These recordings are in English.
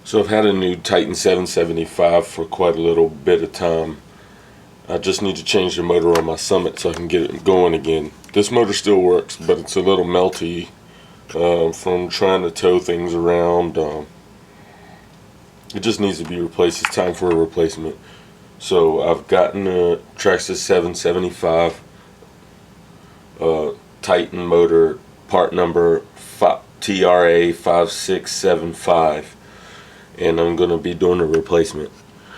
So I've had a new Titan 775 for quite a little bit of time. I just need to change the motor on my Summit so I can get it going again. This motor still works, but it's a little melty from trying to tow things around. It just needs to be replaced. It's time for a replacement. So I've gotten a Traxxas 775 Titan motor, part number TRA 5675, and I'm going to be doing a replacement.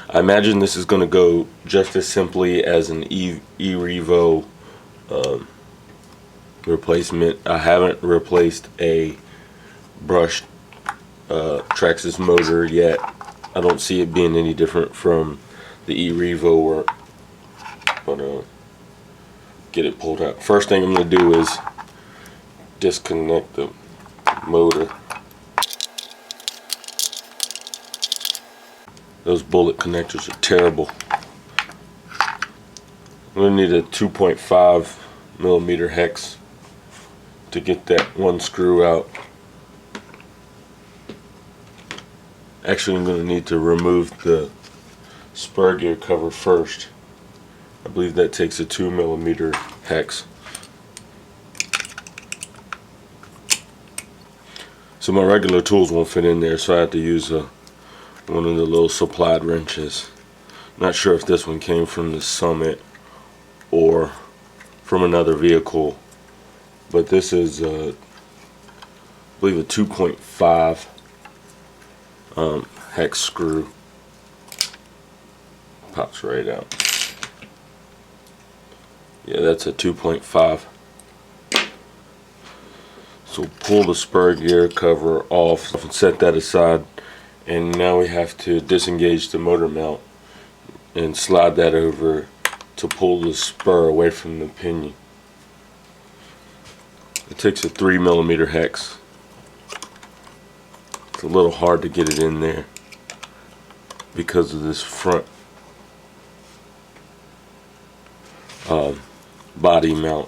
I imagine this is going to go just as simply as an e-Revo replacement. I haven't replaced a brushed Traxxas motor yet. I don't see it being any different from the e-Revo work, but get it pulled out. First thing I'm going to do is disconnect the motor. Those bullet connectors are terrible. I'm going to need a 2.5 millimeter hex to get that one screw out. Actually, I'm going to need to remove the spur gear cover first. I believe that takes a 2 millimeter hex. So my regular tools won't fit in there, so I have to use one of the little supplied wrenches. Not sure if this one came from the Summit or from another vehicle, but this is I believe a 2.5 hex screw. Pops right out. Yeah, that's a 2.5. So pull the spur gear cover off and set that aside, and now we have to disengage the motor mount and slide that over to pull the spur away from the pinion. It takes a 3 millimeter hex. It's a little hard to get it in there because of this front body mount.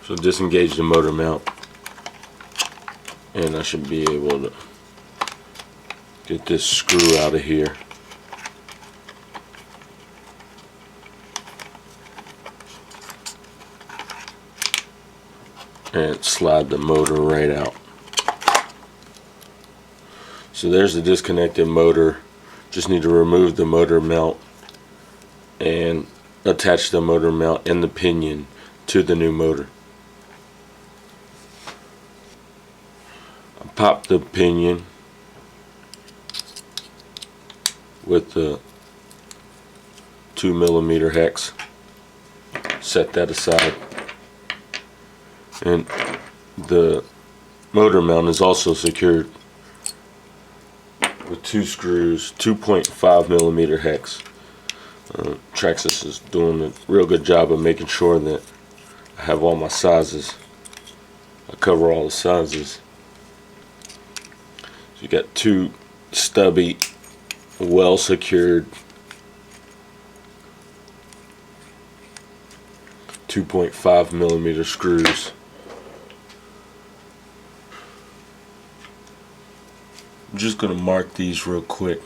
So disengage the motor mount, and I should be able to get this screw out of here. And slide the motor right out. So there's the disconnected motor. Just need to remove the motor mount and attach the motor mount and the pinion to the new motor. I pop the pinion with the 2 millimeter hex. Set that aside. And the motor mount is also secured with 2 screws, 2.5 millimeter hex. Traxxas is doing a real good job of making sure that I have all my sizes. I cover all the sizes. So you got 2 stubby, well secured 2.5 millimeter screws. I'm just going to mark these real quick.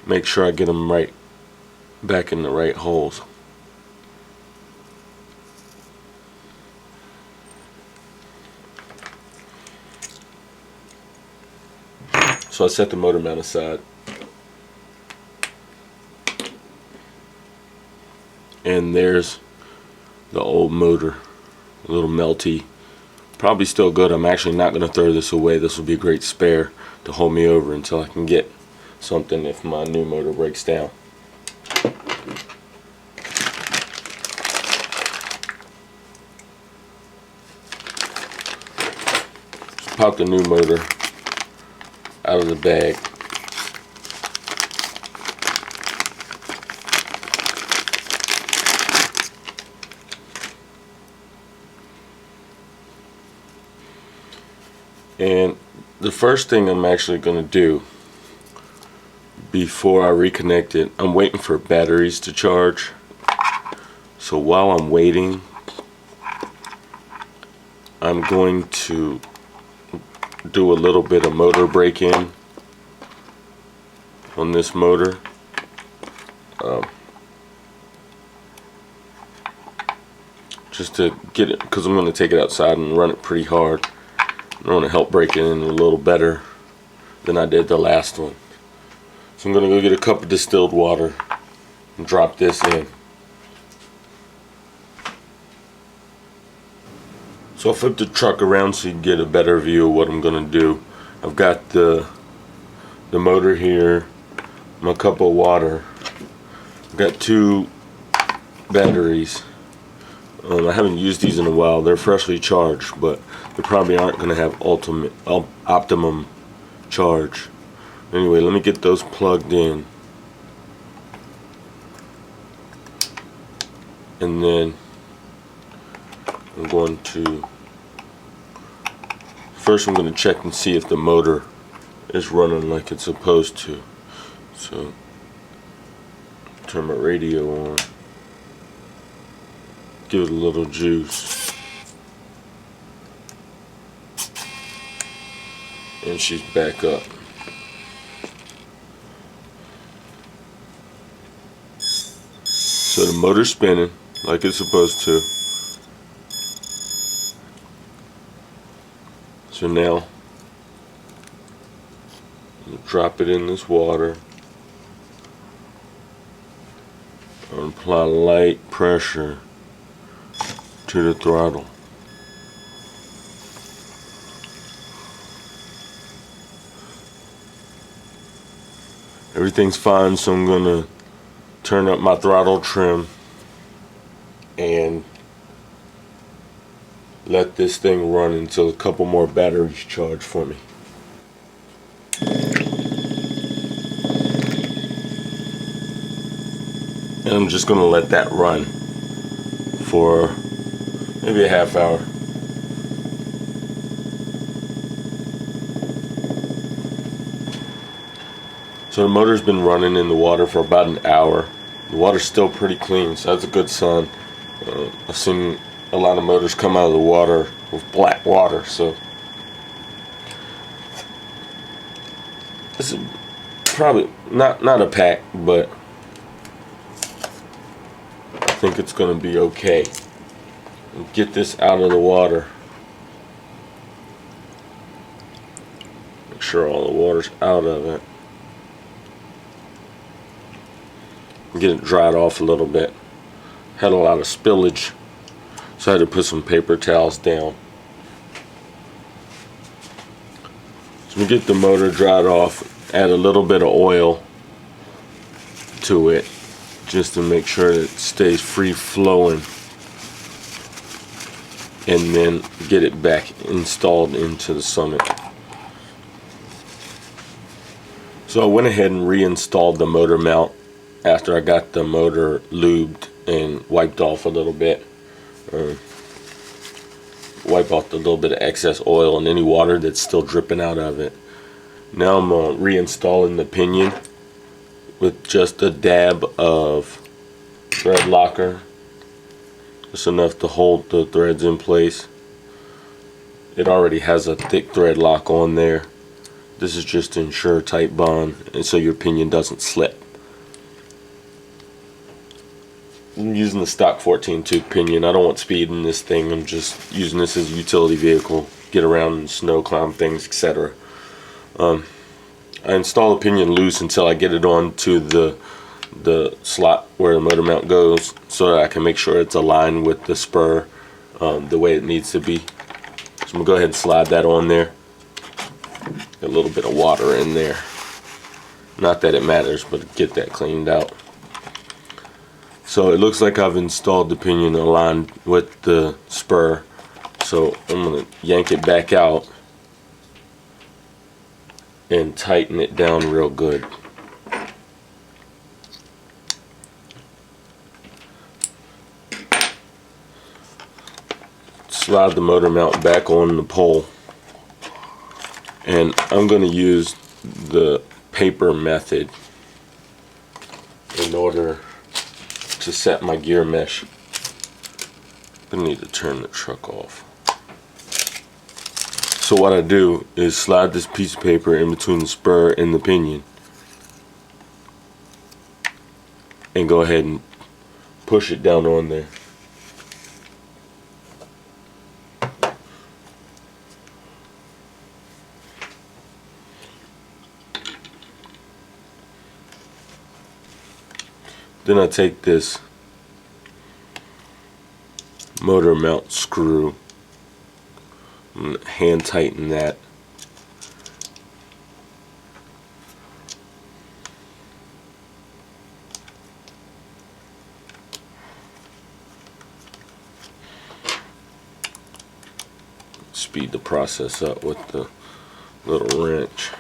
Make sure I get them right back in the right holes. So I set the motor mount aside. And there's the old motor, a little melty. Probably still good. I'm actually not going to throw this away. This will be a great spare to hold me over until I can get something if my new motor breaks down. Just pop the new motor out of the bag. And the first thing I'm actually going to do before I reconnect it, I'm waiting for batteries to charge. So while I'm waiting, I'm going to do a little bit of motor break-in on this motor. Just to get it, because I'm going to take it outside and run it pretty hard. I want to help break it in a little better than I did the last one. So I'm going to go get a cup of distilled water and drop this in. So I'll flip the truck around so you can get a better view of what I'm going to do. I've got the motor here, my cup of water. I've got 2 batteries. I haven't used these in a while. They're freshly charged, but they probably aren't going to have optimum charge. Anyway, let me get those plugged in. And then I'm going to, first I'm going to check and see if the motor is running like it's supposed to. So, turn my radio on. Give it a little juice. And she's back up. So the motor's spinning like it's supposed to. So now, drop it in this water. And apply light pressure to the throttle. Everything's fine, so I'm gonna turn up my throttle trim and let this thing run until a couple more batteries charge for me. And I'm just gonna let that run for maybe a half hour. So the motor's been running in the water for about an hour. The water's still pretty clean, so that's a good sign. I've seen a lot of motors come out of the water with black water, so this is probably not a pack, but I think it's going to be okay. Get this out of the water. Make sure all the water's out of it. Get it dried off a little bit. Had a lot of spillage, so I had to put some paper towels down. So we get the motor dried off, add a little bit of oil to it just to make sure that it stays free flowing, and then get it back installed into the Summit. So I went ahead and reinstalled the motor mount after I got the motor lubed and wiped off a little bit. Wipe off a little bit of excess oil and any water that's still dripping out of it. Now I'm reinstalling the pinion with just a dab of thread locker. Just enough to hold the threads in place. It already has a thick thread lock on there. This is just to ensure tight bond and so your pinion doesn't slip. I'm using the stock 14-tooth pinion. I don't want speed in this thing. I'm just using this as a utility vehicle. Get around in snow, climb things, etc. I install the pinion loose until I get it onto the slot where the motor mount goes, so that I can make sure it's aligned with the spur the way it needs to be. So I'm going to go ahead and slide that on there. Get a little bit of water in there. Not that it matters, but get that cleaned out. So it looks like I've installed the pinion aligned with the spur. So I'm going to yank it back out and tighten it down real good. Slide the motor mount back on the pole, and I'm going to use the paper method in order to set my gear mesh. I need to turn the truck off. So what I do is slide this piece of paper in between the spur and the pinion and go ahead and push it down on there. Then I take this motor mount screw and hand tighten that. Speed the process up with the little wrench.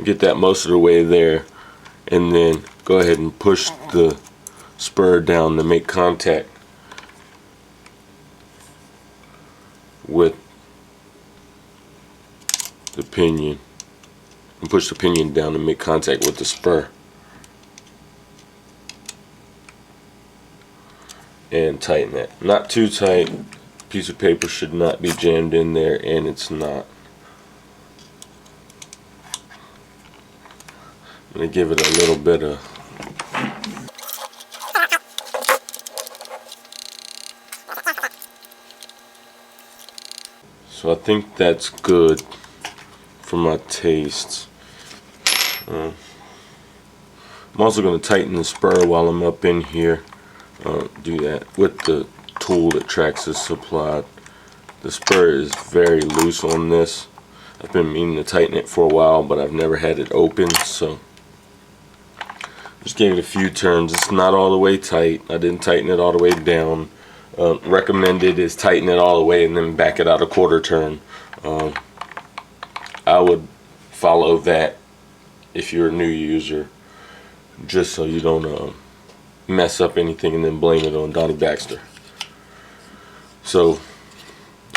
Get that most of the way there, and then go ahead and push the spur down to make contact with the pinion, and push the pinion down to make contact with the spur, and tighten that. Not too tight. Piece of paper should not be jammed in there, and it's not. I'm going to give it a little bit of so I think that's good for my tastes. I'm also going to tighten the spur while I'm up in here. Do that with the tool that Traxxas supplied. The spur is very loose on this. I've been meaning to tighten it for a while, but I've never had it open, so just gave it a few turns. It's not all the way tight. I didn't tighten it all the way down. Recommended is tighten it all the way and then back it out a quarter turn. I would follow that if you're a new user, just so you don't mess up anything and then blame it on Donnie Baxter. So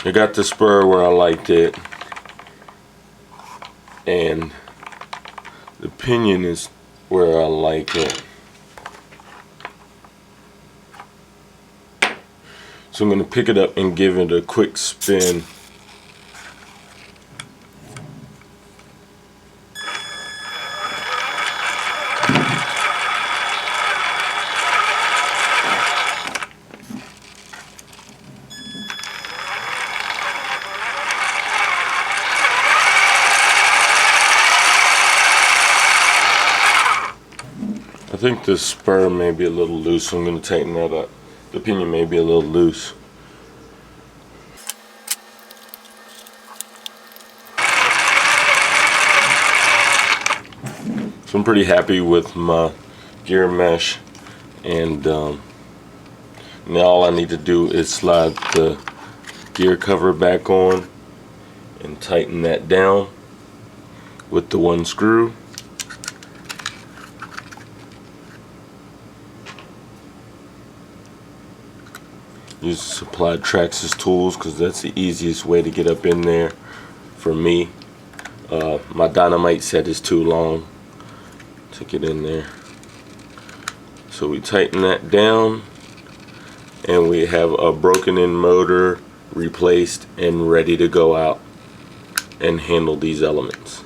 I got the spur where I liked it, and the pinion is where I like it. So I'm going to pick it up and give it a quick spin. I think the spur may be a little loose, so I'm going to tighten that up. The pinion may be a little loose. So I'm pretty happy with my gear mesh, and now all I need to do is slide the gear cover back on and tighten that down with the one screw. Use supplied Traxxas tools because that's the easiest way to get up in there for me. My dynamite set is too long to get in there. So we tighten that down, and we have a broken in motor replaced and ready to go out and handle these elements.